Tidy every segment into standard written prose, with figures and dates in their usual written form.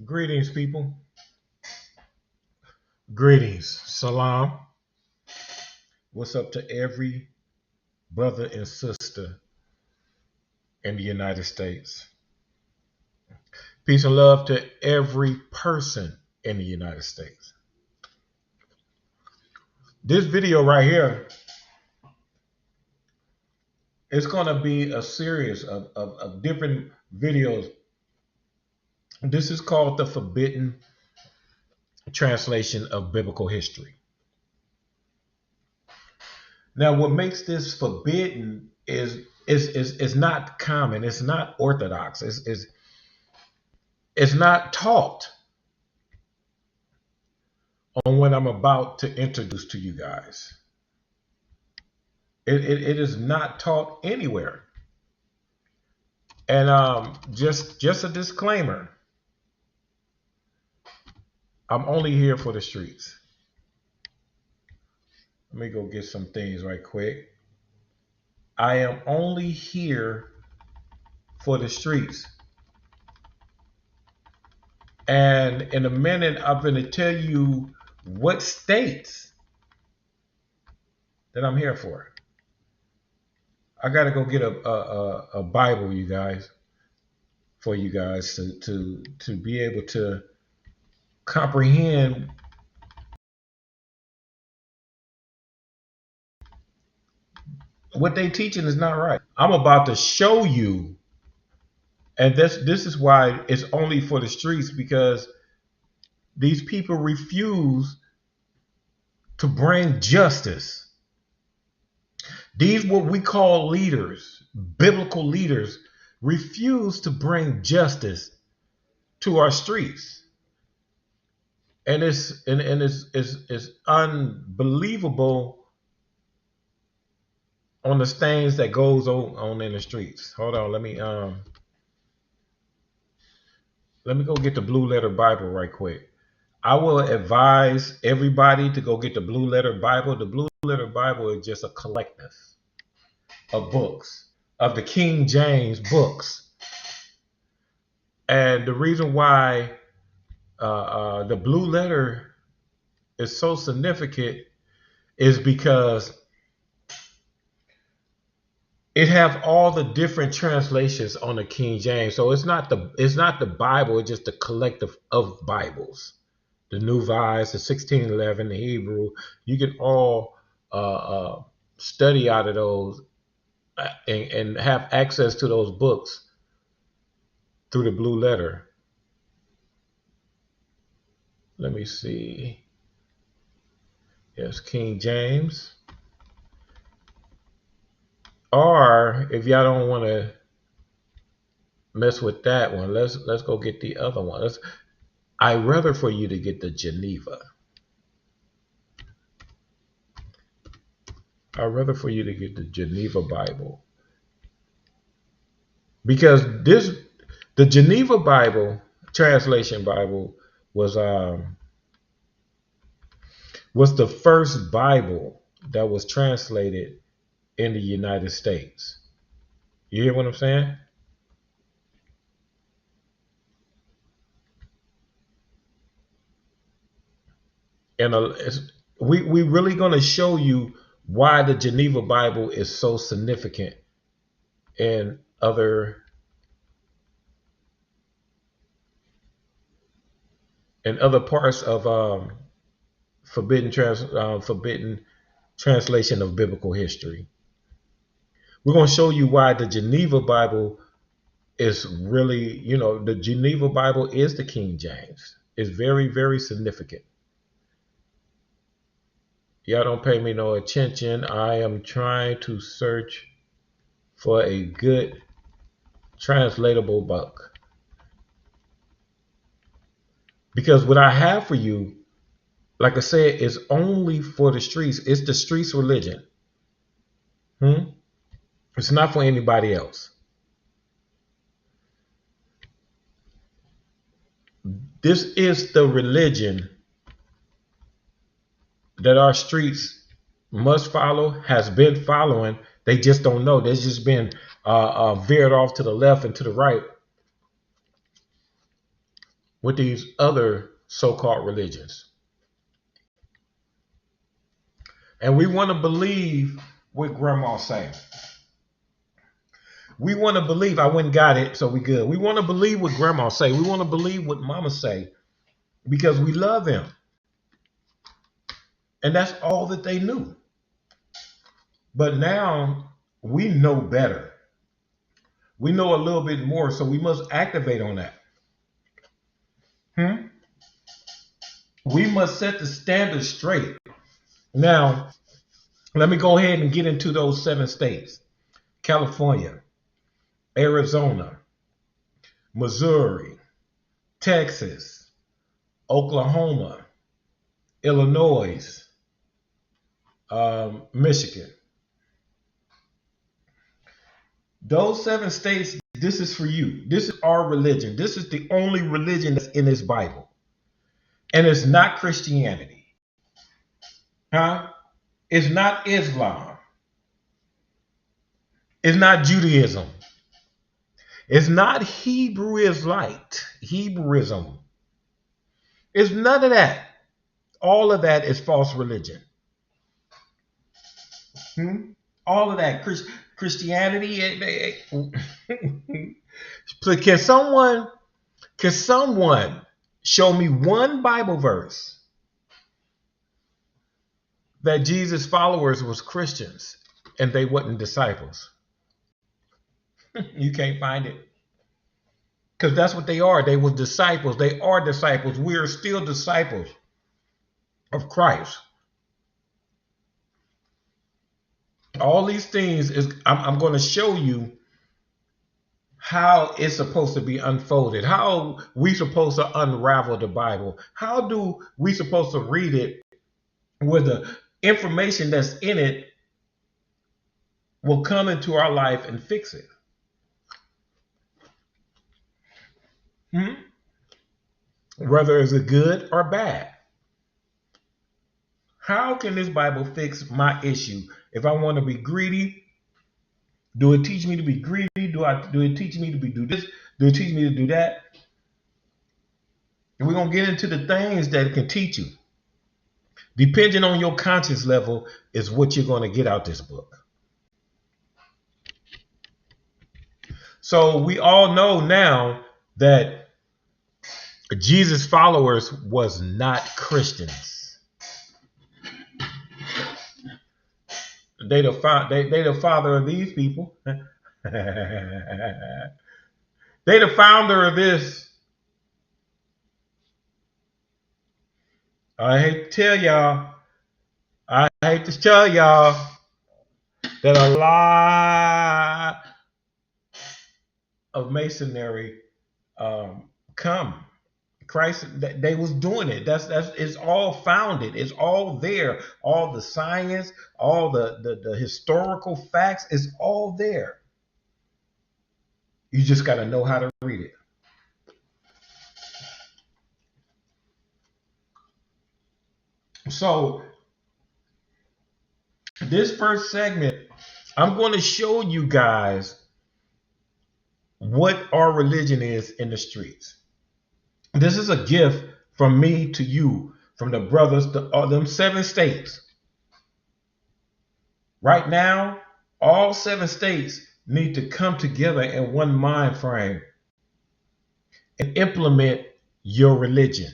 Greetings, people. Greetings. Salam. What's up to every brother and sister in the United States? Peace and love to every person in the United States. This video right here is going to be a series of different videos. This is called the Forbedden translation of biblical history. Now, what makes this forbidden is not common. It's not orthodox. It's not taught on what I'm about to introduce to you guys. It is not taught anywhere. And just a disclaimer. I'm only here for the streets. Let me go get some things right quick. I am only here for the streets. And in a minute, I'm going to tell you what states that I'm here for. I got to go get a Bible, you guys, for you guys to be able to comprehend what they teaching is not right. I'm about to show you, and this is why it's only for the streets, because these people refuse to bring justice. These what we call leaders, biblical leaders, refuse to bring justice to our streets. And it's unbelievable on the things that goes on in the streets. Hold on, let me go get the Blue Letter Bible right quick. I will advise everybody to go get the Blue Letter Bible. The Blue Letter Bible is just a collection of books, of the King James books. And the reason why the Blue Letter is so significant is because it have all the different translations on the King James. So it's not the Bible, it's just a collective of Bibles. The New Vise, the 1611, the Hebrew. You can all study out of those and have access to those books through the Blue Letter. Let me see. Yes, King James. Or if y'all don't want to mess with that one, let's go get the other one. I'd rather for you to get the Geneva. I'd rather for you to get the Geneva Bible, because the Geneva Bible, translation Bible, was the first Bible that was translated in the United States. You hear what I'm saying? And we really going to show you why the Geneva Bible is so significant in other parts of forbidden translation of biblical history. We're going to show you why the Geneva Bible is really, the Geneva Bible is the King James. It's very, very significant. Y'all don't pay me no attention. I am trying to search for a good translatable book. Because what I have for you, like I said, is only for the streets. It's the streets religion. It's not for anybody else. This is the religion that our streets must follow, has been following. They just don't know. They've just been veered off to the left and to the right with these other so-called religions. And we want to believe what grandma say. We want to believe. I went and got it, so we good. We want to believe what grandma say. We want to believe what mama say because we love them. And that's all that they knew. But now we know better. We know a little bit more, so we must activate on that. We must set the standard straight. Now, let me go ahead and get into those 7 states. California, Arizona, Missouri, Texas, Oklahoma, Illinois, Michigan. Those 7 states, this is for you. This is our religion. This is the only religion that's in this Bible. And it's not Christianity. It's not Islam. It's not Judaism. It's not Hebrewism. It's none of that. All of that is false religion. All of that. Christianity. Can someone show me one Bible verse that Jesus' followers was Christians and they wasn't disciples? You can't find it. Because that's what they are. They were disciples. They are disciples. We are still disciples of Christ. All these things I'm going to show you how it's supposed to be unfolded, how we supposed to unravel the Bible, how do we supposed to read it where the information that's in it will come into our life and fix it. Whether it's a good or bad. How can this Bible fix my issue? If I want to be greedy, do it teach me to be greedy? Do it teach me to do this? Do it teach me to do that? And we're going to get into the things that it can teach you. Depending on your conscience level is what you're going to get out this book. So we all know now that Jesus' followers was not Christians. They the father of these people. They the founder of this. I hate to tell y'all that a lot of masonry come. Christ, they was doing it. That's it's all founded. It's all there. All the science, all the historical facts is all there. You just got to know how to read it. So this first segment, I'm going to show you guys what our religion is in the streets. This is a gift from me to you, from the brothers, them 7 states. Right now, all 7 states need to come together in one mind frame and implement your religion.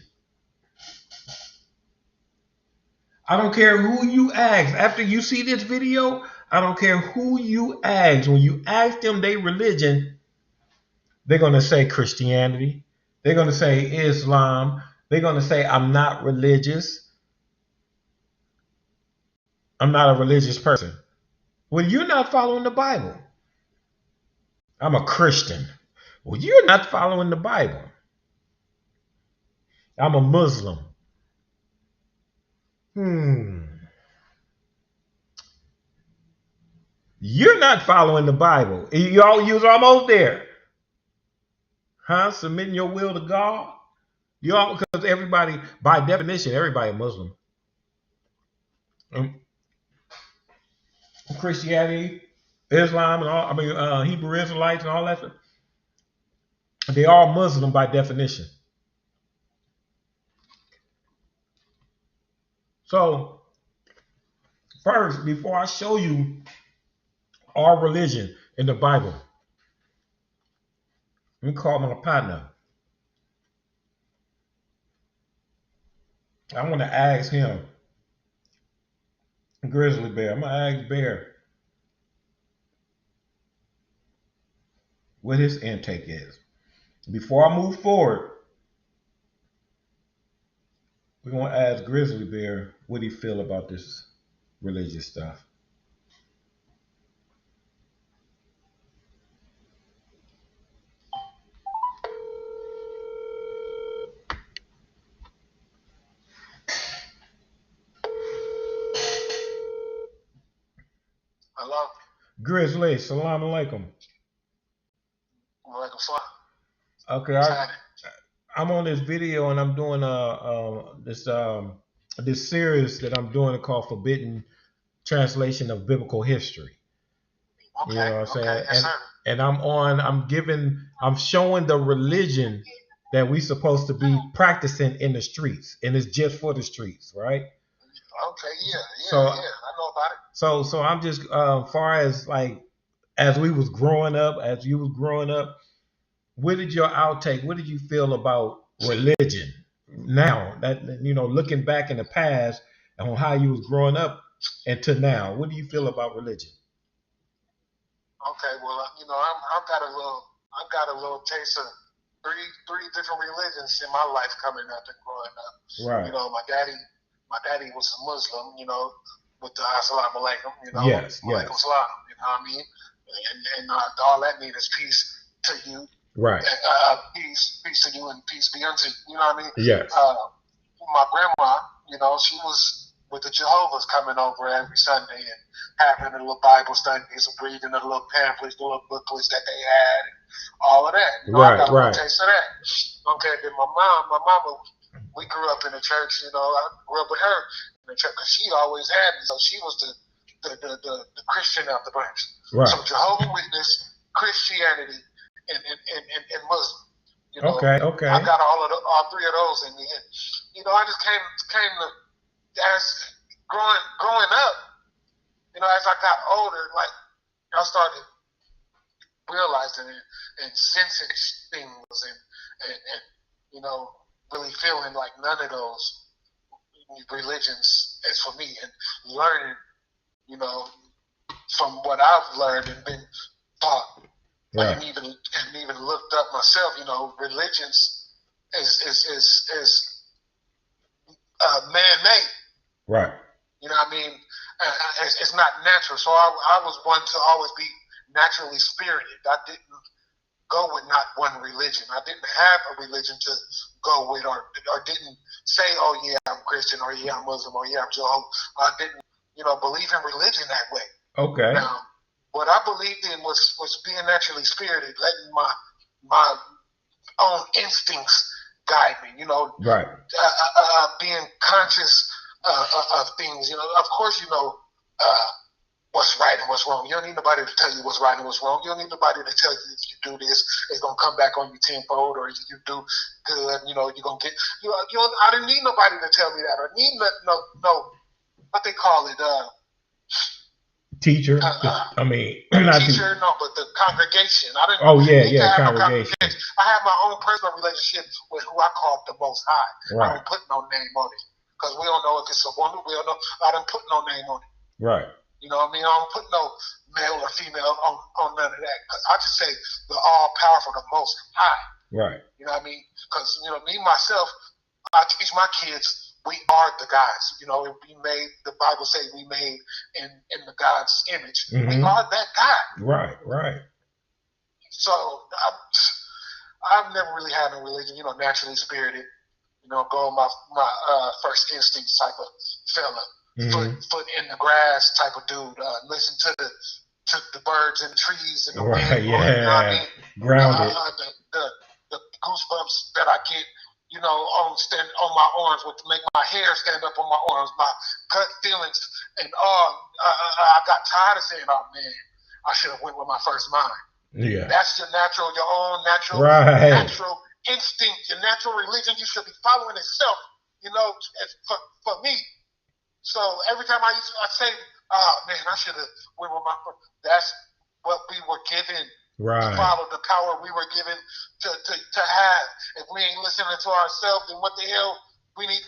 I don't care who you ask. After you see this video, I don't care who you ask. When you ask them their religion, They're going to say Christianity. They're going to say Islam. They're going to say I'm not religious. I'm not a religious person. Well, you're not following the Bible. I'm a Christian. Well, you're not following the Bible. I'm a Muslim. You're not following the Bible. You're almost there. Huh? Submitting your will to God. You all, because everybody, by definition, everybody Muslim. Christianity, Islam, and all. I mean, Hebrew Israelites and all that stuff. They are Muslim by definition. So, first, before I show you our religion in the Bible, let me call my partner. I want to ask him, Grizzly Bear. I'm gonna ask Bear what his intake is. Before I move forward, we're gonna ask Grizzly Bear what he feel about this religious stuff. Hello? Grizzly, salam alaikum. Walaikum salam. Okay, I'm on this video and I'm doing this series that I'm doing called Forbedden Translation of Biblical History. Okay. You know what I'm saying? Okay. Yes, sir. And I'm showing the religion that we supposed to be practicing in the streets, and it's just for the streets, right? Okay. Yeah. So, I know about it. So I'm just far as like as you was growing up, what did your outtake? What did you feel about religion now? That looking back in the past and on how you was growing up and to now, what do you feel about religion? Okay. Well, I've got a little taste of three different religions in my life coming up and growing up. Right. My daddy was a Muslim. With the assalamu alaikum. Yes. Alaikum salam. You know what I mean? And all that means is peace to you. Right. Peace to you and peace be unto you. You know what I mean? Yes. My grandma, she was with the Jehovah's coming over every Sunday and having a little Bible studies and reading the little pamphlets, the little booklets that they had, and all of that. I got a little taste of that. Okay, then my mama, we grew up in the church. I grew up with her in the church because she always had me. So she was the Christian of the bunch. Right. So Jehovah's Witness, Christianity, and Muslim. Okay. I got all three of those in me. And, I just came to as growing up. As I got older, like I started realizing and sensing things and really feeling like none of those religions is for me, and learning, from what I've learned and been taught. Right. And even looked up myself. Religions is man-made. Right. You know what I mean? It's not natural. So I was one to always be naturally spirited. I didn't go with not one religion. I didn't have a religion to go with, or didn't say, oh yeah, I'm Christian, or yeah, I'm Muslim, or yeah, I'm Jehovah. I didn't, believe in religion that way. Okay. Now, what I believed in was being naturally spirited, letting my own instincts guide me. Right. Being conscious of things. Of course, what's right and what's wrong. You don't need nobody to tell you what's right and what's wrong. You don't need nobody to tell you if you do this, it's gonna come back on you tenfold, or if you do good, you're gonna get. I didn't need nobody to tell me that, or need no what they call it. Teacher. Not teacher. No, but the congregation. I didn't. Oh yeah, congregation. I have my own personal relationship with who I call the Most High. Right. I don't put no name on it because we don't know if it's a woman. We don't know. I don't put no name on it. Right. You know what I mean? I don't put male or female on none of that. I just say the all powerful, the most high. Right. You know what I mean? Because, you know, me, myself, I teach my kids, we are the gods. You know, we made, the Bible say we made in the God's image. Mm-hmm. We are that God. Right, right. So I've never really had a religion, you know, naturally spirited, you know, go on my first instinct type of fella. Mm-hmm. Foot in the grass type of dude. Listen to the birds and the trees and the wind. Right, yeah. You know what I mean? Grounded. The goosebumps that I get, you know, on my arms, would make my hair stand up on my arms, my gut feelings, and I got tired of saying, "Oh man, I should have went with my first mind." Yeah. That's your own natural, right. natural instinct, your natural religion. You should be following itself. You know, for me. So every time I say, "Oh man, I should have went with my," that's what we were given. Right. To follow the power we were given to have. If we ain't listening to ourselves, then what the hell we gonna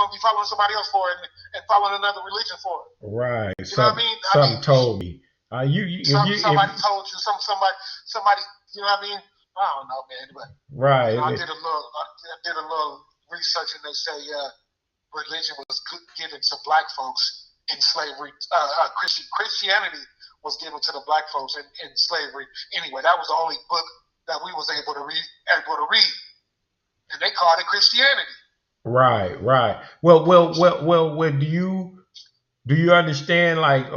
be following somebody else for and following another religion for? Right. You know what I mean? Something told me. Somebody told you. Somebody. You know what I mean? I don't know, man. But right. You know, I did a little research, and they say religion was given to black folks in slavery. Christianity was given to the black folks in slavery. Anyway, that was the only book that we was able to read, and they called it Christianity. Right, right. Well. Do you understand like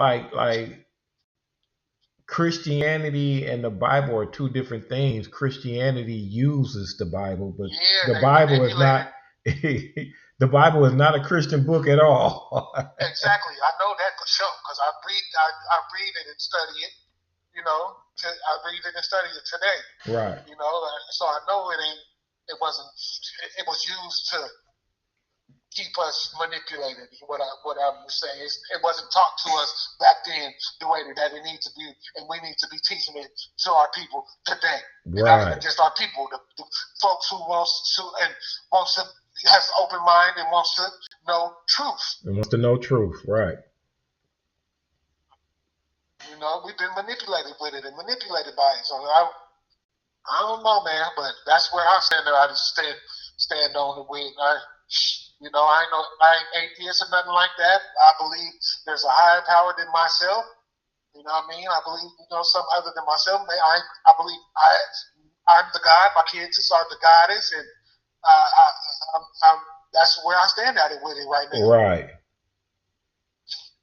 Christianity and the Bible are two different things? Christianity uses the Bible, but the Bible is not. The Bible is not a Christian book at all. Exactly, I know that for sure because I read it and study it. You know, I read it and study it today. Right. You know, so I know it ain't. It wasn't. It was used to keep us manipulated. What I'm saying is, it wasn't taught to us back then the way that it needs to be, and we need to be teaching it to our people today. Right. Not even just our people, the folks who wants to has an open mind and wants to know truth. And wants to know truth, right? You know, we've been manipulated with it and manipulated by it. So I don't know, man, but that's where I stand. I just stand on the wing. You know, I ain't atheist or nothing like that. I believe there's a higher power than myself. You know what I mean? I believe, you know, some other than myself. I believe I'm the God. My kids are the goddess, and that's where I stand at it with it right now. Right.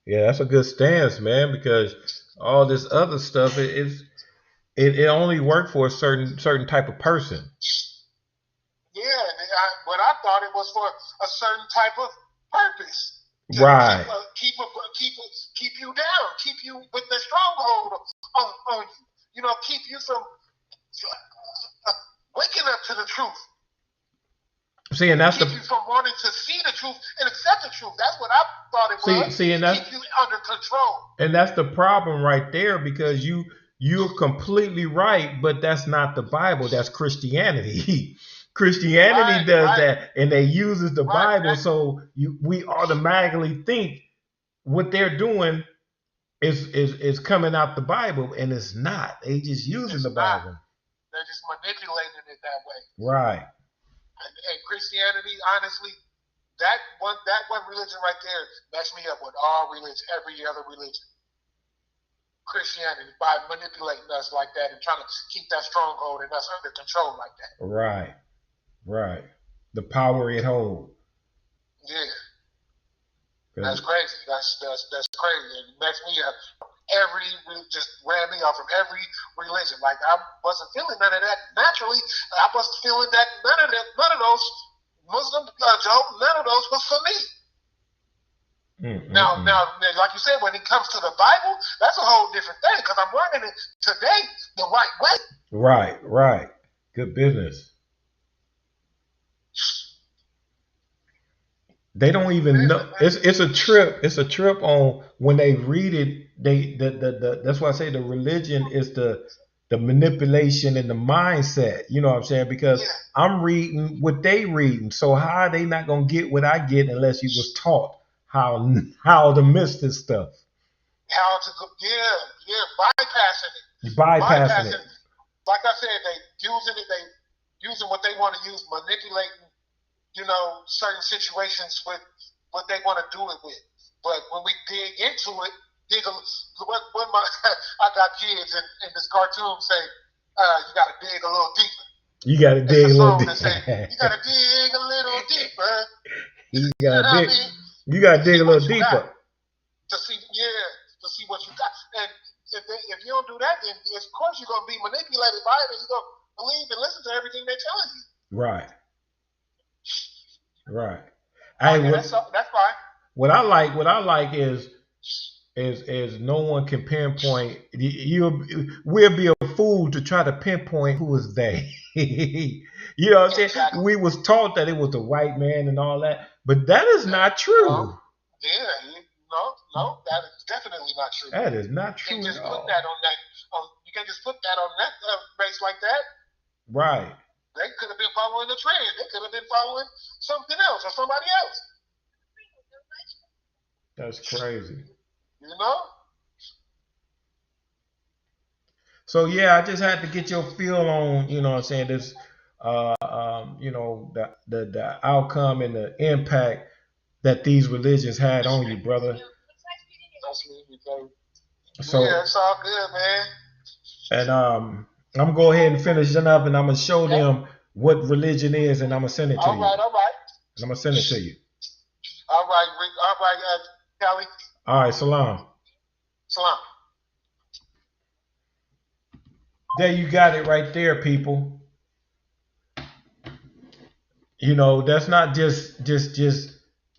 Yeah, that's a good stance, man. Because all this other stuff, it only worked for a certain type of person. Yeah, but I thought it was for a certain type of purpose. Right. Keep you down, keep you with the stronghold on you. You know, keep you from waking up to the truth. See, and that's keep you from wanting to see the truth and accept the truth. That's what I thought it was. See, and that's, keep you under control. And that's the problem right there, because you're completely right, but that's not the Bible. That's Christianity. Christianity does that, and they uses the Bible, so we automatically think what they're doing is coming out the Bible, and it's not. They just using the Bible. They're just manipulating it that way. Right. And Christianity, honestly, that one religion right there messed me up with all religion, every other religion. Christianity, by manipulating us like that and trying to keep that stronghold and us under control like that. Right. Right. The power it holds. Yeah. That's crazy. That's crazy. It messed me up. Just ran me off from every religion. Like, I wasn't feeling none of that naturally. I wasn't feeling that none of those Muslim Jehovah, none of those was for me. Now, like you said, when it comes to the Bible, that's a whole different thing, because I'm learning it today the right way. Right. Good business. They don't even know. It's a trip. It's a trip on when they read it. That's why I say the religion is the manipulation and the mindset. You know what I'm saying? Because I'm reading what they reading. So how are they not gonna get what I get unless you was taught how to miss this stuff? how to go, bypassing it. You bypassing it. Like I said, they using what they want to use, manipulating, certain situations with what they want to do it with. But when we dig into it, I got kids in this cartoon say, you got to dig a little deeper. You got to dig a little deeper. You got to dig a little deeper. You got to dig. You got to dig a little deeper to see what you got. And if you don't do that, then of course you're gonna be manipulated by it, and you're gonna believe and listen to everything they're telling you. Right. Right. That's fine. What I like is no one can pinpoint. We'll be a fool to try to pinpoint who is they. You know what I'm saying? We was taught that it was the white man and all that, but that is not true. No, that is definitely not true. That is not true. You can't just put that on that. You can't just put that on that base like that. Right. They could have been following the trend. They could have been following something else or somebody else. That's crazy. So yeah, I just had to get your feel on, what I'm saying, this, the outcome and the impact that these religions had on you, brother. That's me, baby. So yeah, it's all good, man. And I'm gonna go ahead and finish it up, and I'm gonna show them what religion is, and I'm gonna send it to you. All right. And I'm gonna send it to you. All right, Kelly. All right, salam. Salam. There you got it right there, people. That's not just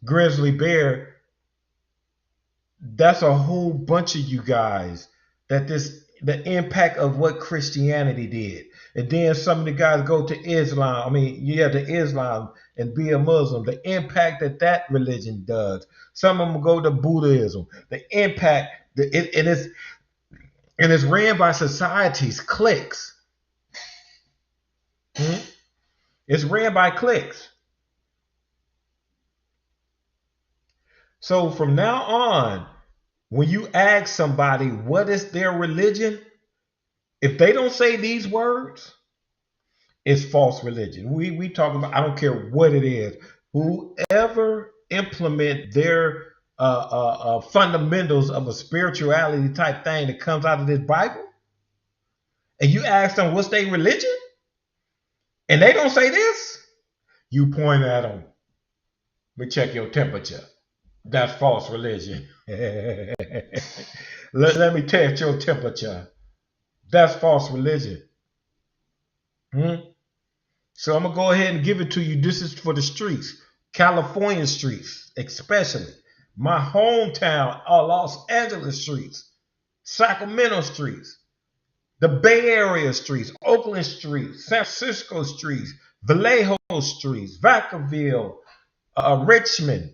grizzly bear. That's a whole bunch of you guys. The impact of what Christianity did. And then some of the guys go to Islam. To Islam and be a Muslim. The impact that religion does. Some of them go to Buddhism. The impact, and it's ran by societies, cliques. It's ran by cliques. So from now on, when you ask somebody what is their religion, if they don't say these words, it's false religion. We talk about, I don't care what it is, whoever implement their fundamentals of a spirituality type thing that comes out of this Bible, and you ask them what's their religion, and they don't say this, you point at them. Let me check your temperature. That's false religion. let me test your temperature. That's false religion. So I'm going to go ahead and give it to you. This is for the streets. California streets, especially. My hometown, Los Angeles streets. Sacramento streets. The Bay Area streets. Oakland streets. San Francisco streets. Vallejo streets. Vacaville. Richmond.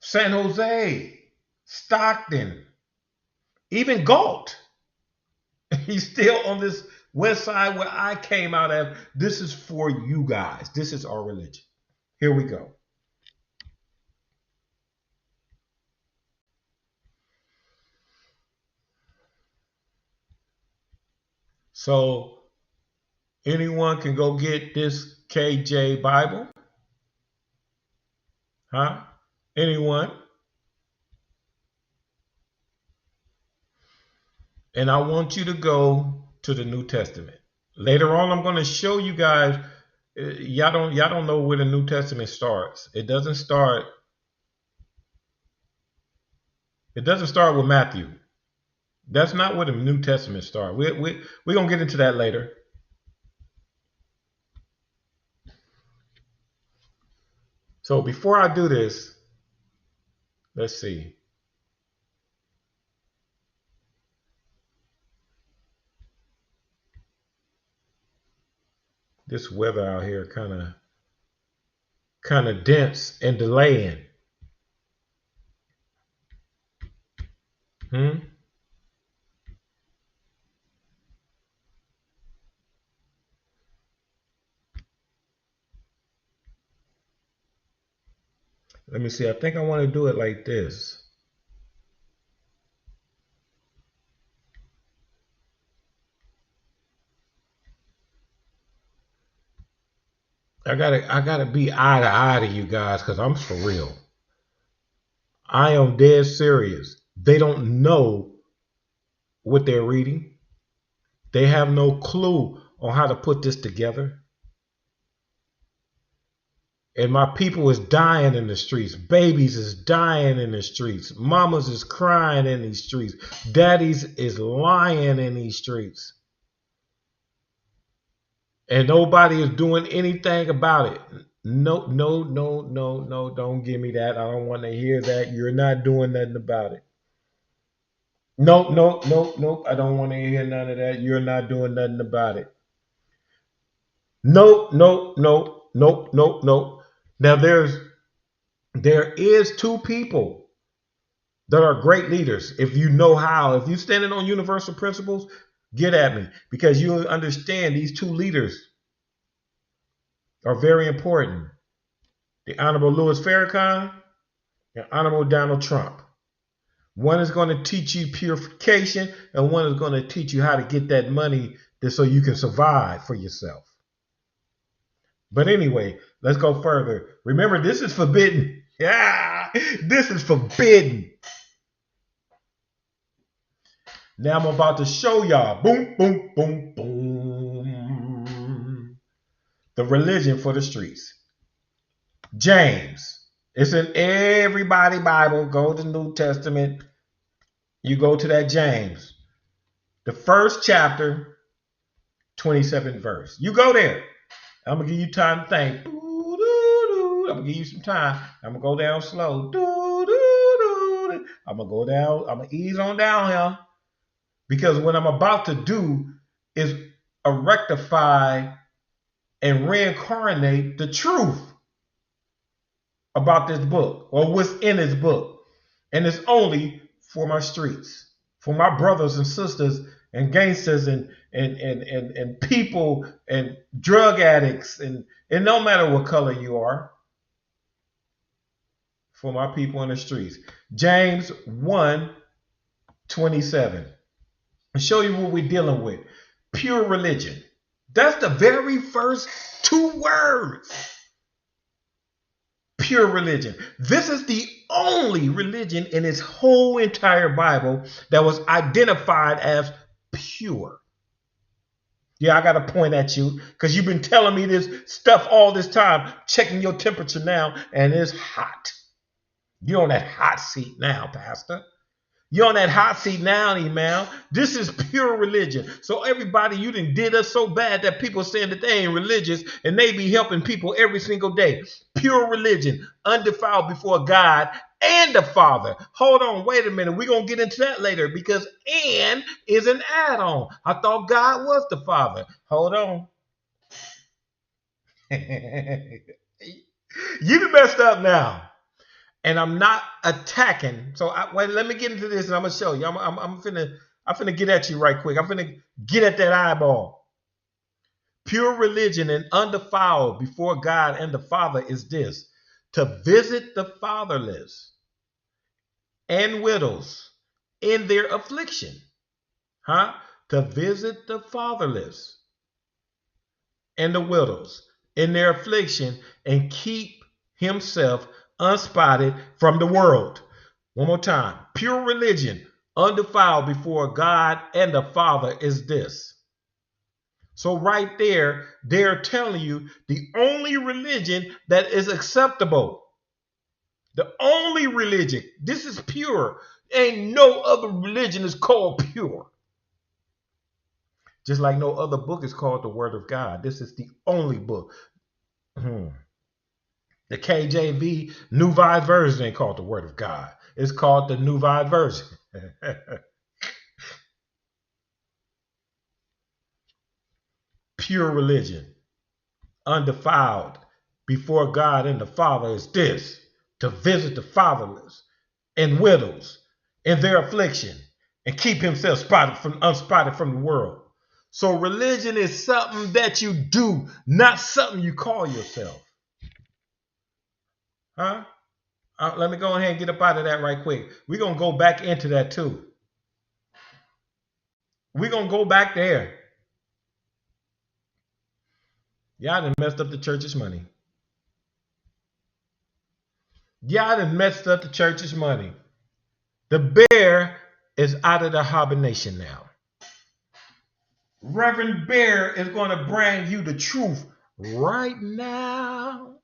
San Jose, Stockton, even Galt. He's still on this west side where I came out of. This is for you guys. This is our religion. Here we go. So anyone can go get this KJ Bible? Huh? Anyone? And I want you to go to the New Testament. Later on, I'm going to show you guys. Y'all don't know where the New Testament starts. It doesn't start with Matthew. That's not where the New Testament starts. We're going to get into that later. So before I do this, let's see. This weather out here kind of dense and delaying. Let me see. I think I want to do it like this. I gotta be eye to eye to you guys because I'm for real. I am dead serious. They don't know what they're reading. They have no clue on how to put this together. And my people is dying in the streets. Babies is dying in the streets. Mamas is crying in these streets. Daddies is lying in these streets. And nobody is doing anything about it. No, no, no, no, no, don't give me that. I don't want to hear that. You're not doing nothing about it. Nope, nope, nope, nope. I don't want to hear none of that. You're not doing nothing about it. Nope, nope, nope, nope, nope, nope. Now there is two people that are great leaders. If you know how, if you're standing on universal principles, get at me because you understand these two leaders are very important. The Honorable Louis Farrakhan and Honorable Donald Trump. One is going to teach you purification, and one is going to teach you how to get that money so you can survive for yourself. But anyway, let's go further. Remember, this is forbidden. Yeah, this is forbidden. Now I'm about to show y'all. Boom, boom, boom, boom. The religion for the streets. James. It's in everybody Bible. Go to the New Testament. You go to that James. The first chapter, 27th verse. You go there. I'm going to give you time to think. I'm going to give you some time. I'm going to go down slow. I'm going to go down. I'm going to ease on down here. Because what I'm about to do is rectify and reincarnate the truth about this book or what's in this book. And it's only for my streets, for my brothers and sisters and gangsters and people and drug addicts and no matter what color you are, for my people in the streets. James 1:27. I'll show you what we're dealing with. Pure religion. That's the very first two words. Pure religion. This is the only religion in its whole entire Bible that was identified as pure. Yeah, I got to point at you because you've been telling me this stuff all this time, checking your temperature now, and it's hot. You're on that hot seat now, Pastor. You're on that hot seat now, email. This is pure religion. So everybody, you done did us so bad that people saying that they ain't religious and they be helping people every single day. Pure religion, undefiled before God and the Father. Hold on, wait a minute. We're going to get into that later because and is an add-on. I thought God was the Father. Hold on. You done messed up now. And I'm not attacking. So wait, let me get into this and I'm going to show you. I'm finna get at you right quick. I'm finna get at that eyeball. Pure religion and undefiled before God and the Father is this: to visit the fatherless and widows in their affliction. To visit the fatherless and the widows in their affliction and keep himself unspotted from the world. One more time. Pure religion, undefiled before God and the Father is this. So right there, they're telling you the only religion that is acceptable. The only religion. This is pure. Ain't no other religion is called pure. Just like no other book is called the Word of God. This is the only book. The KJV, New Revised Version, ain't called the Word of God. It's called the New Revised Version. Pure religion, undefiled before God and the Father is this: to visit the fatherless and widows in their affliction and keep himself unspotted from the world. So religion is something that you do, not something you call yourself. Let me go ahead and get up out of that right quick. We're going to go back into that too. We're going to go back there. Y'all done messed up the church's money. Y'all done messed up the church's money. The bear is out of the hibernation now. Reverend Bear is going to bring you the truth right now.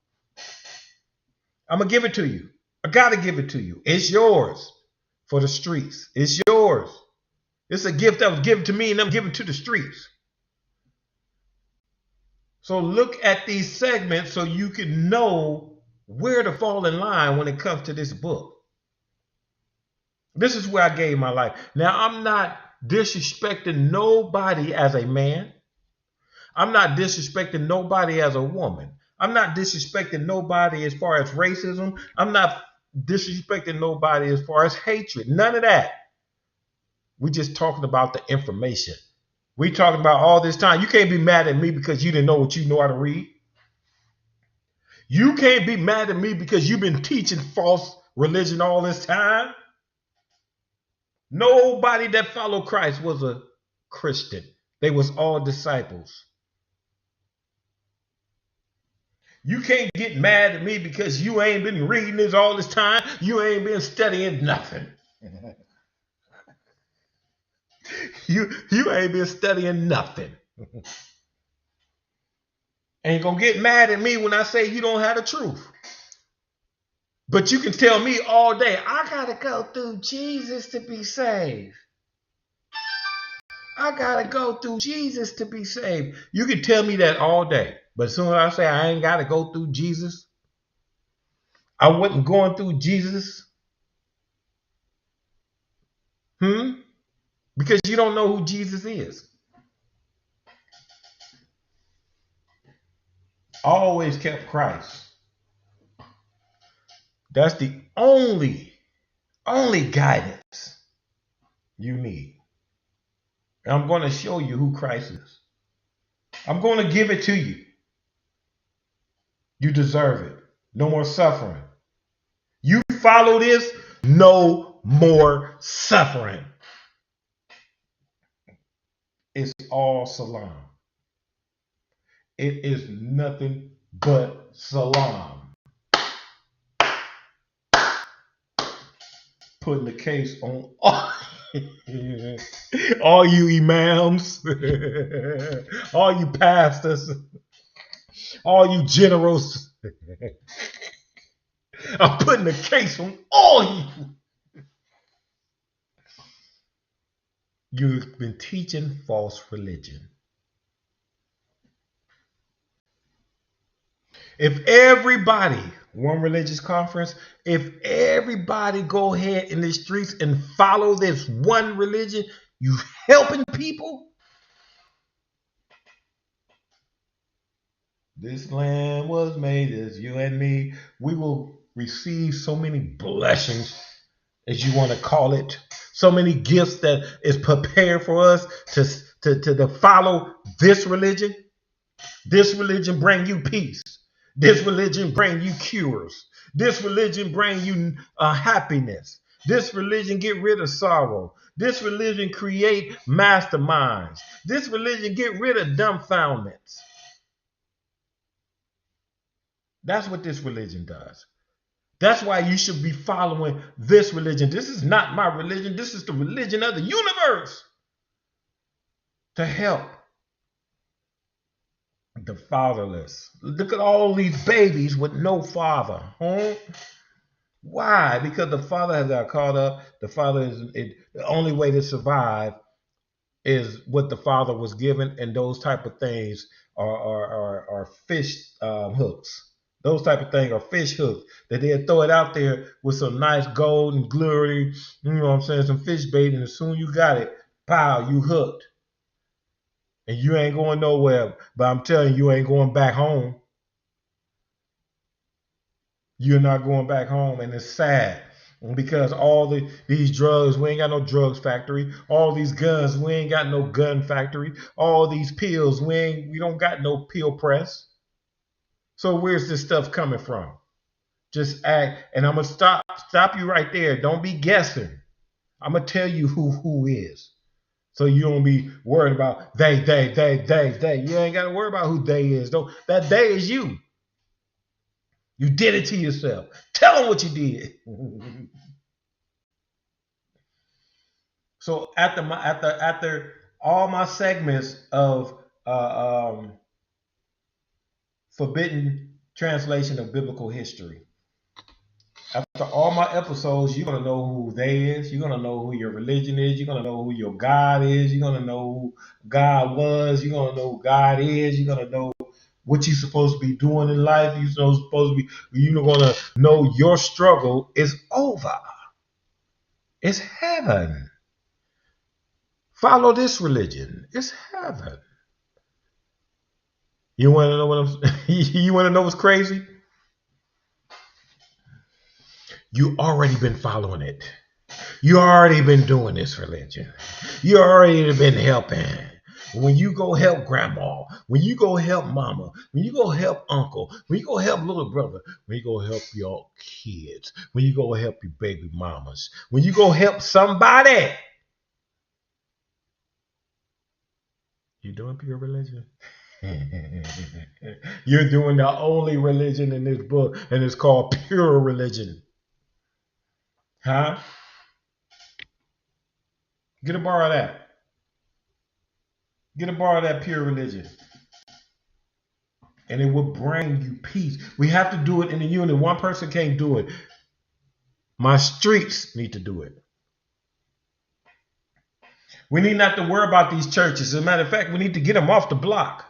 I'm going to give it to you. I got to give it to you. It's yours for the streets. It's yours. It's a gift that was given to me and I'm giving to the streets. So look at these segments so you can know where to fall in line when it comes to this book. This is where I gave my life. Now, I'm not disrespecting nobody as a man. I'm not disrespecting nobody as a woman. I'm not disrespecting nobody as far as racism. I'm not disrespecting nobody as far as hatred. None of that. We're just talking about the information. We talking about all this time. You can't be mad at me because you didn't know what you know how to read. You can't be mad at me because you've been teaching false religion all this time. Nobody that followed Christ was a Christian. They was all disciples. You can't get mad at me because you ain't been reading this all this time. You ain't been studying nothing. You ain't been studying nothing. Ain't gonna get mad at me when I say you don't have the truth. But you can tell me all day, I gotta go through Jesus to be saved. I gotta go through Jesus to be saved. You can tell me that all day. But as soon as I say I ain't gotta go through Jesus, I wasn't going through Jesus. Because you don't know who Jesus is. Always kept Christ. That's the only guidance you need. And I'm going to show you who Christ is. I'm going to give it to you. You deserve it. No more suffering. You follow this, no more suffering. It's all salam. It is nothing but salam. Putting the case on all you imams, all you pastors, all you generals. I'm putting the case on all you. You've been teaching false religion. If everybody, one religious conference, if everybody go ahead in the streets and follow this one religion, you helping people? This land was made as you and me. We will receive so many blessings, as you want to call it, so many gifts that is prepared for us to follow this religion. This religion bring you peace. This religion bring you cures. This religion bring you happiness. This religion get rid of sorrow. This religion create masterminds. This religion get rid of dumbfoundments. That's what this religion does. That's why you should be following this religion. This is not my religion. This is the religion of the universe to help the fatherless. Look at all these babies with no father. Why? Because the father has got caught up. The father is the only way to survive is what the father was given, and those type of things are fish hooks. Those type of things are fish hooks that they'll throw it out there with some nice gold and glittery, you know what I'm saying, some fish bait, and as soon as you got it, pow, you hooked. And you ain't going nowhere, but I'm telling you, you ain't going back home. You're not going back home, and it's sad because all these drugs, we ain't got no drugs factory. All these guns, we ain't got no gun factory. All these pills, we don't got no pill press. So where's this stuff coming from? Just act, and I'm gonna stop you right there. Don't be guessing. I'm gonna tell you who is. So you don't be worried about they. You ain't got to worry about who they is. Though that they is you. You did it to yourself. Tell them what you did. So after all my segments of forbidden translation of biblical history, after all my episodes, you're gonna know who they is. You're gonna know who your religion is. You're gonna know who your God is. You're gonna know who God was. You're gonna know who God is. You're gonna know what you're supposed to be doing in life. You're supposed to be. You're gonna know your struggle is over. It's heaven. Follow this religion. It's heaven. You want to know what I'm? You want to know what's crazy? You already been following it. You already been doing this religion. You already been helping. When you go help grandma, when you go help mama, when you go help uncle, when you go help little brother, when you go help your kids, when you go help your baby mamas, when you go help somebody, you doing pure religion? You're doing the only religion in this book, and it's called pure religion. Huh? Get a bar of that. Get a bar of that pure religion. And it will bring you peace. We have to do it in a unit. One person can't do it. My streets need to do it. We need not to worry about these churches. As a matter of fact, we need to get them off the block.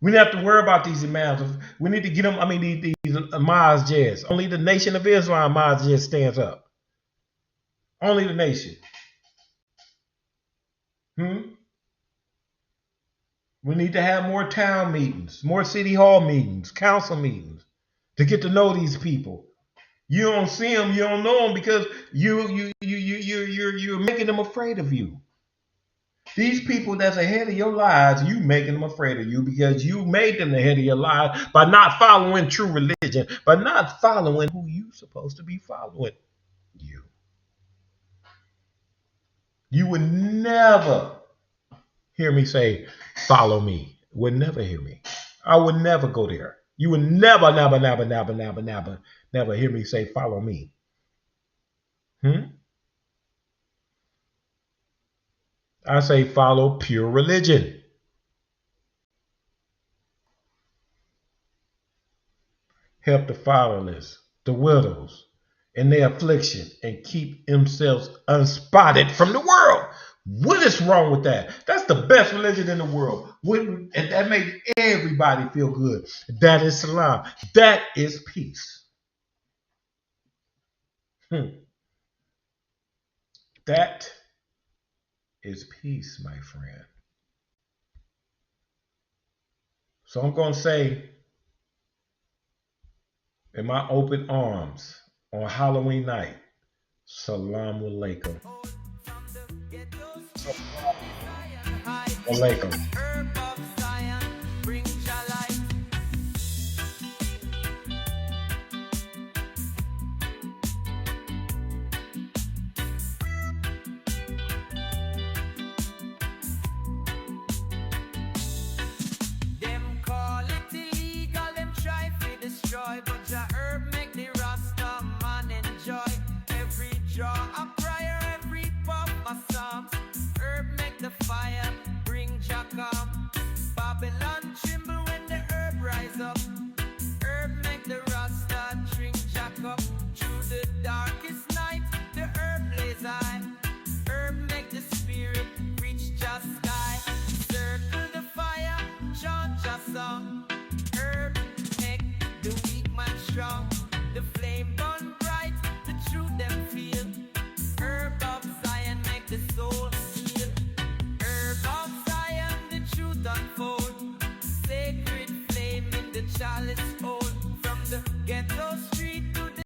We don't have to worry about these imams. We need to get them, these masjids. Only the Nation of Islam masjid stands up. Only the nation. We need to have more town meetings, more city hall meetings, council meetings to get to know these people. You don't see them, you don't know them because you're making them afraid of you. These people that's ahead of your lives, you making them afraid of you because you made them ahead of your lives by not following true religion, by not following who you supposed to be following. You would never hear me say, follow me. Would never hear me. I would never go there. You would never hear me say, follow me. I say, follow pure religion. Help the fatherless, the widows, in their affliction, and keep themselves unspotted from the world. What is wrong with that? That's the best religion in the world. And that makes everybody feel good. That is salam. That is peace. That is peace, my friend. So I'm going to say, in my open arms on Halloween night, Salam alaikum. Alaikum. Them call it illegal, them try to destroy, but Jah herb make the Rasta man enjoy. Every draw a prayer, every puff a psalm. Herb make the fire, bring Jah come. Babylon tremble when the herb rise up. Herb make the Rasta drink Jah cup. Through the darkest night, the herb blaze high. Herb make the spirit reach Jah sky. Circle the fire, chant Jah song. Herb make the weak man strong. The flame burn bright, the truth them feel. Herb of Zion make the soul heal. Herb of Zion, the truth unfold. Sacred flame in the chalice hold. From the ghettos